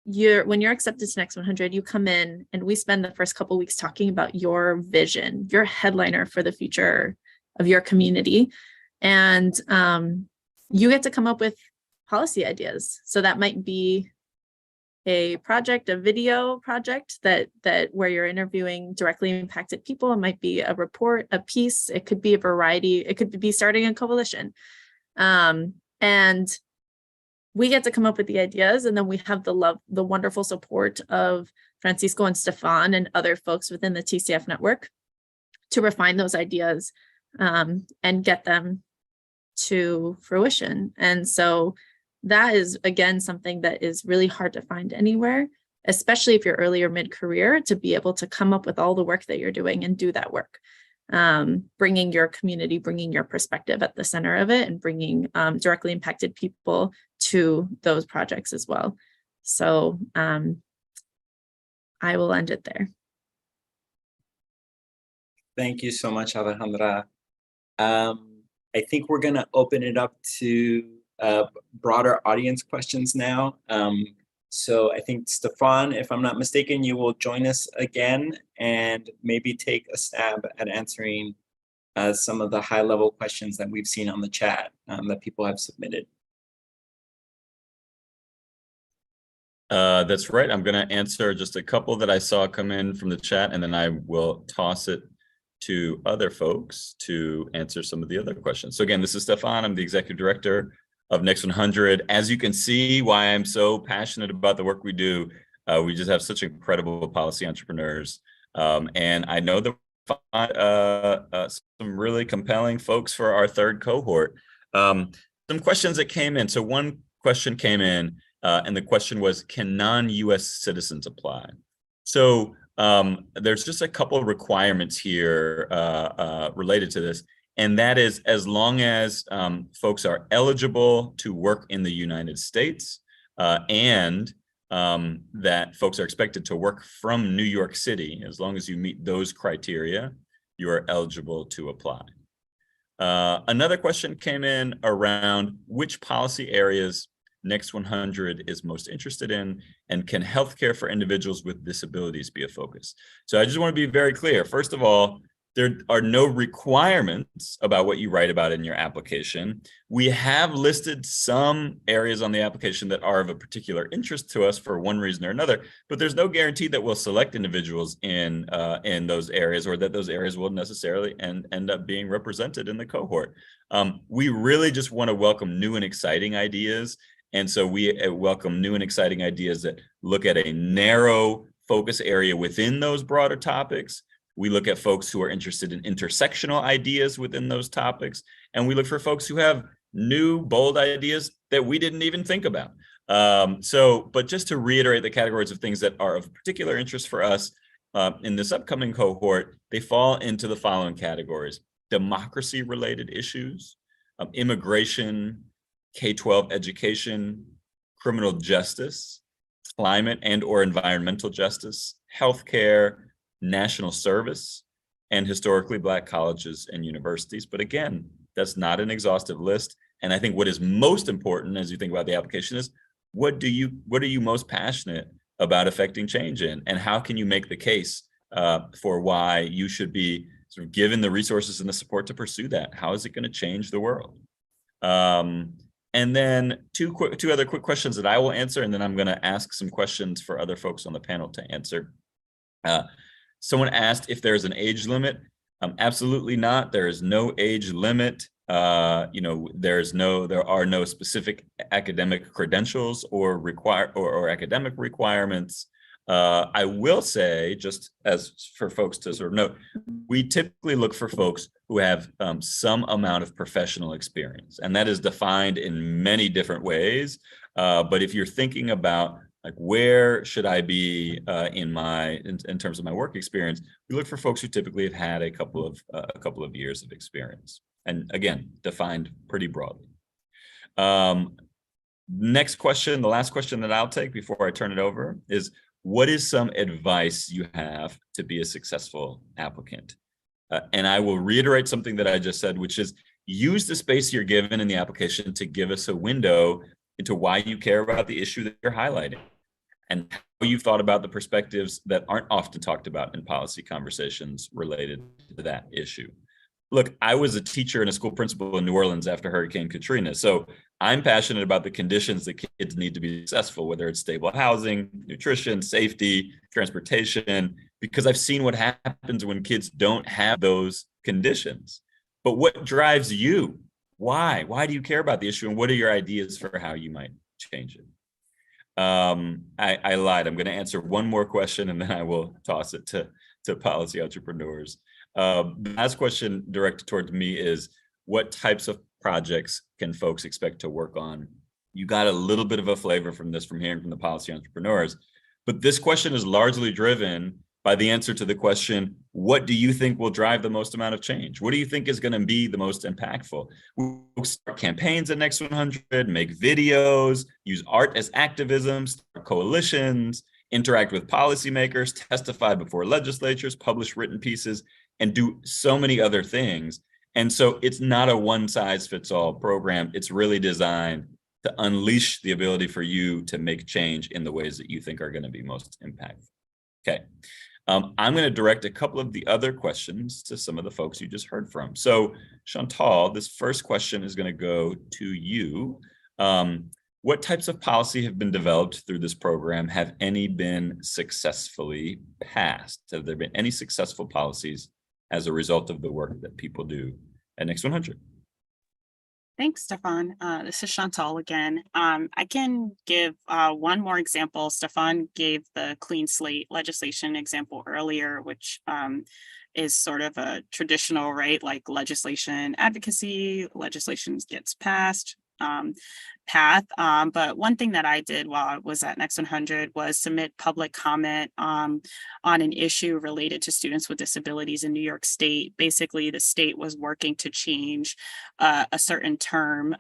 when you're accepted to Next 100, you come in and we spend the first couple of weeks talking about your vision, your headliner for the future of your community. And you get to come up with policy ideas. So that might be a project, a video project that where you're interviewing directly impacted people. It might be a report, a piece. It could be a variety. It could be starting a coalition. And we get to come up with the ideas, and then we have the wonderful support of Francisco and Stefan and other folks within the TCF network to refine those ideas and get them to fruition. And so that is, again, something that is really hard to find anywhere, especially if you're early or mid-career, to be able to come up with all the work that you're doing and do that work. Bringing your community, bringing your perspective at the center of it, and bringing directly impacted people to those projects as well. So I will end it there. Thank you so much, Alejandra. I think we're going to open it up to broader audience questions now. So I think, Stefan, if I'm not mistaken, you will join us again and maybe take a stab at answering some of the high-level questions that we've seen on the chat that people have submitted. That's right. I'm going to answer just a couple that I saw come in from the chat, and then I will toss it to other folks to answer some of the other questions. So again, this is Stefan. I'm the executive director of Next100. As you can see, why I'm so passionate about the work we do, we just have such incredible policy entrepreneurs. And I know that we find some really compelling folks for our third cohort. Some questions that came in. So one question came in, and the question was, can non-US citizens apply? So there's just a couple of requirements here related to this. And that is, as long as folks are eligible to work in the United States and that folks are expected to work from New York City, as long as you meet those criteria, you are eligible to apply. Another question came in around which policy areas Next100 is most interested in, and can healthcare for individuals with disabilities be a focus? So I just want to be very clear. First of all, there are no requirements about what you write about in your application. We have listed some areas on the application that are of a particular interest to us for one reason or another, but there's no guarantee that we'll select individuals in those areas, or that those areas will necessarily end up being represented in the cohort. We really just want to welcome new and exciting ideas. And so we welcome new and exciting ideas that look at a narrow focus area within those broader topics. We look at folks who are interested in intersectional ideas within those topics. And we look for folks who have new, bold ideas that we didn't even think about. But just to reiterate the categories of things that are of particular interest for us in this upcoming cohort, they fall into the following categories: democracy-related issues, immigration, K-12 education, criminal justice, climate and/or environmental justice, healthcare, national service, and historically Black colleges and universities. But again, that's not an exhaustive list. And I think what is most important as you think about the application is, what are you most passionate about affecting change in? And how can you make the case for why you should be sort of given the resources and the support to pursue that? How is it going to change the world? And then two other quick questions that I will answer, and then I'm going to ask some questions for other folks on the panel to answer. Someone asked if there's an age limit. Absolutely not. There is no age limit. There are no specific academic credentials or academic requirements. I will say, just as for folks to sort of note, we typically look for folks who have some amount of professional experience, and that is defined in many different ways. But if you're thinking about, like, where should I be in terms of my work experience, we look for folks who typically have had a couple of years of experience, and again, defined pretty broadly. Next question, the last question that I'll take before I turn it over, is what is some advice you have to be a successful applicant? And I will reiterate something that I just said, which is use the space you're given in the application to give us a window into why you care about the issue that you're highlighting, and how you've thought about the perspectives that aren't often talked about in policy conversations related to that issue. Look, I was a teacher and a school principal in New Orleans after Hurricane Katrina, so I'm passionate about the conditions that kids need to be successful, whether it's stable housing, nutrition, safety, transportation, because I've seen what happens when kids don't have those conditions. But what drives you? Why? Why do you care about the issue, and what are your ideas for how you might change it? I lied. I'm going to answer one more question, and then I will toss it to policy entrepreneurs. The last question directed towards me is, what types of projects can folks expect to work on? You got a little bit of a flavor from this from hearing from the policy entrepreneurs, but this question is largely driven by the answer to the question, what do you think will drive the most amount of change? What do you think is going to be the most impactful? We'll start campaigns at Next100, make videos, use art as activism, start coalitions, interact with policymakers, testify before legislatures, publish written pieces, and do so many other things. And so it's not a one size fits all program. It's really designed to unleash the ability for you to make change in the ways that you think are going to be most impactful. Okay. I'm going to direct a couple of the other questions to some of the folks you just heard from. So Chantal, this first question is going to go to you. What types of policy have been developed through this program? Have any been successfully passed? Have there been any successful policies as a result of the work that people do at Next 100? Thanks, Stefan. This is Chantal again. I can give one more example. Stefan gave the clean slate legislation example earlier, which is sort of a traditional, right? Like legislation advocacy, legislation gets passed path. But one thing that I did while I was at Next 100 was submit public comment on an issue related to students with disabilities in New York State. Basically, the state was working to change a certain term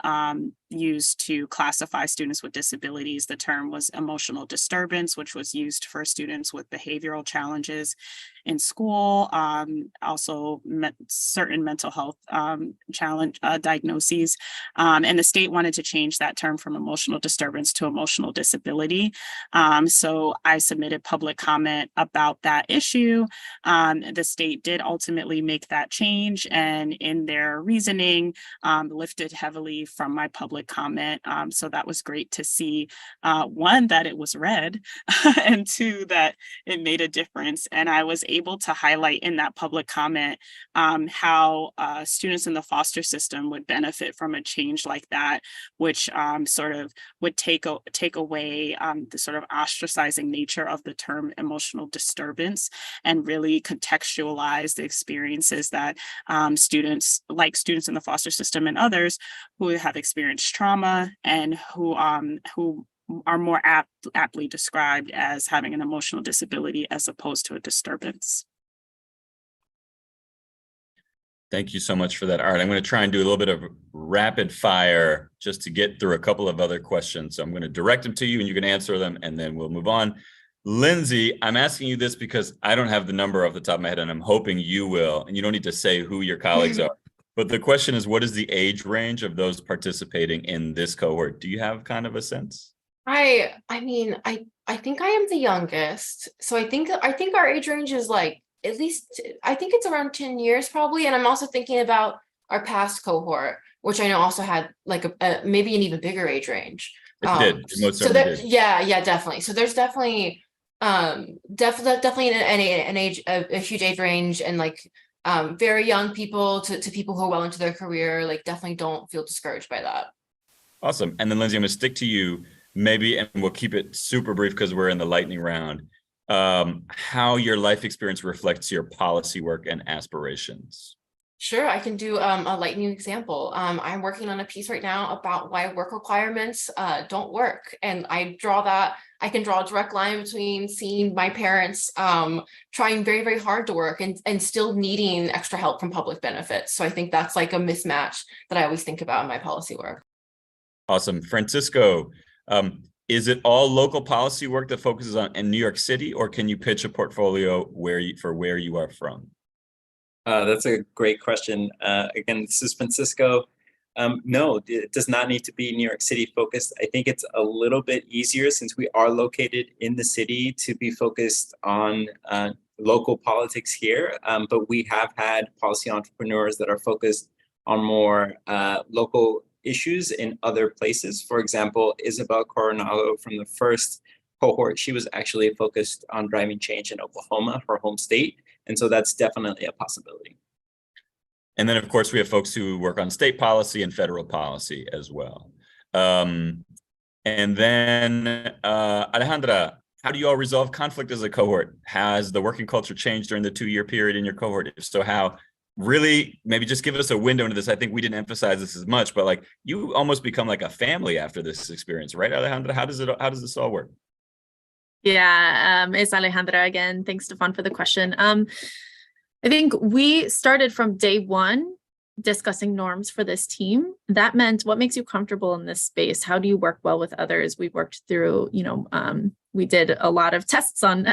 used to classify students with disabilities. The term was emotional disturbance, which was used for students with behavioral challenges in school, also certain mental health challenge diagnoses. And the state wanted to change that term from emotional disturbance to emotional disability. So I submitted public comment about that issue. The state did ultimately make that change, and in their reasoning, lifted heavily from my public comment. So that was great to see, one, that it was read, and two, that it made a difference. And I was able to highlight in that public comment how students in the foster system would benefit from a change like that, which sort of would take away the sort of ostracizing nature of the term emotional disturbance, and really contextualize the experiences that students in the foster system and others who have experienced trauma and who are more aptly described as having an emotional disability as opposed to a disturbance. Thank you so much for that, Art. I'm going to try and do a little bit of rapid fire just to get through a couple of other questions. So I'm going to direct them to you and you can answer them and then we'll move on. Lindsay, I'm asking you this because I don't have the number off the top of my head and I'm hoping you will, and you don't need to say who your colleagues are. But the question is, what is the age range of those participating in this cohort? Do you have kind of a sense? I think I am the youngest. So I think our age range is like, at least, I think it's around 10 years probably. And I'm also thinking about our past cohort, which I know also had like a maybe an even bigger age range. It did. It most so certainly did. Yeah, definitely. So there's definitely definitely an age, a huge age range, and like very young people to people who are well into their career, like definitely don't feel discouraged by that. Awesome. And then Lindsay, I'm going to stick to you maybe, and we'll keep it super brief because we're in the lightning round. How your life experience reflects your policy work and aspirations. Sure, I can do a lightning example. I'm working on a piece right now about why work requirements don't work. And I can draw a direct line between seeing my parents trying very, very hard to work and still needing extra help from public benefits. So I think that's like a mismatch that I always think about in my policy work. Awesome. Francisco, is it all local policy work that focuses on in New York City, or can you pitch a portfolio where you are from? That's a great question. Again, this is Francisco. No, it does not need to be New York City focused. I think it's a little bit easier since we are located in the city to be focused on local politics here. But we have had policy entrepreneurs that are focused on more local issues in other places. For example, Isabel Coronado from the first cohort, she was actually focused on driving change in Oklahoma, her home state. And so that's definitely a possibility. And then, of course, we have folks who work on state policy and federal policy as well. And then, Alejandra, how do you all resolve conflict as a cohort? Has the working culture changed during the 2-year period in your cohort? If so, how? Really, maybe just give us a window into this. I think we didn't emphasize this as much, but like you almost become like a family after this experience, right, Alejandra? How does this all work? Yeah, it's Alejandra again. Thanks, Stefan, for the question. I think we started from day one discussing norms for this team. That meant, what makes you comfortable in this space? How do you work well with others? We worked through, we did a lot of tests on,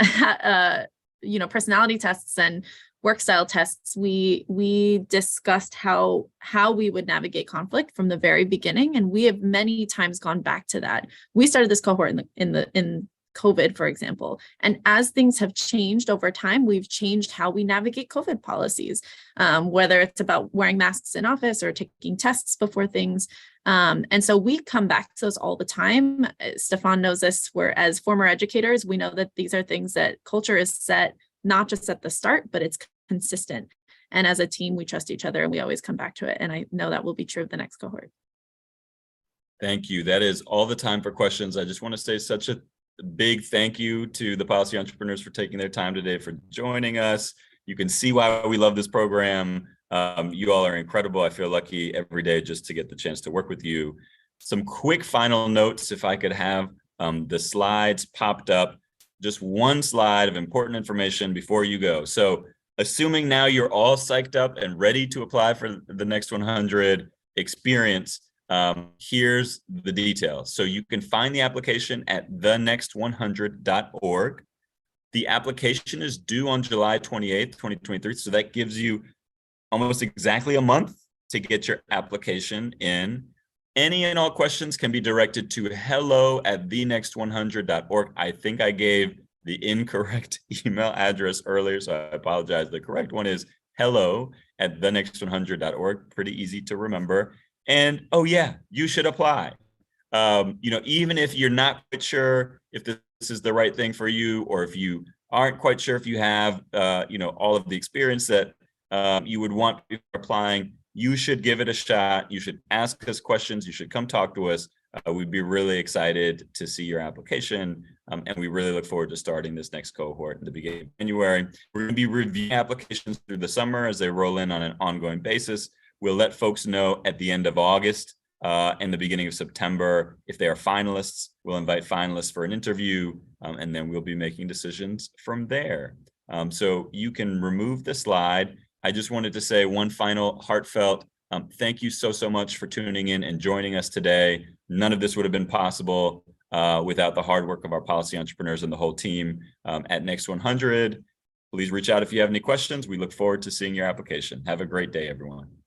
personality tests, and work style tests, we discussed how we would navigate conflict from the very beginning, and we have many times gone back to that. We started this cohort in COVID, for example, and as things have changed over time, we've changed how we navigate COVID policies, whether it's about wearing masks in office or taking tests before things. And so we come back to those all the time. Stefan knows this. We're, as former educators, we know that these are things that culture is set not just at the start, but it's consistent. And as a team, we trust each other and we always come back to it. And I know that will be true of the next cohort. Thank you. That is all the time for questions. I just want to say such a big thank you to the policy entrepreneurs for taking their time today, for joining us. You can see why we love this program. You all are incredible. I feel lucky every day just to get the chance to work with you. Some quick final notes, if I could have the slides popped up. Just one slide of important information before you go. So assuming now you're all psyched up and ready to apply for the Next 100 experience, here's the details. So you can find the application at thenext100.org. The application is due on July 28th, 2023. So that gives you almost exactly a month to get your application in. Any and all questions can be directed to hello@thenext100.org. I think I gave the incorrect email address earlier, so I apologize. The correct one is hello@thenext100.org. Pretty easy to remember. And oh yeah, you should apply. Even if you're not quite sure if this is the right thing for you, or if you aren't quite sure if you have, all of the experience that you would want before applying, you should give it a shot. You should ask us questions. You should come talk to us. We'd be really excited to see your application. And we really look forward to starting this next cohort in the beginning of January. We're going to be reviewing applications through the summer as they roll in on an ongoing basis. We'll let folks know at the end of August and the beginning of September if they are finalists. We'll invite finalists for an interview, and then we'll be making decisions from there. So you can remove the slide. I just wanted to say one final heartfelt thank you so much for tuning in and joining us today. None of this would have been possible without the hard work of our policy entrepreneurs and the whole team at Next 100. Please reach out if you have any questions. We look forward to seeing your application. Have a great day, everyone.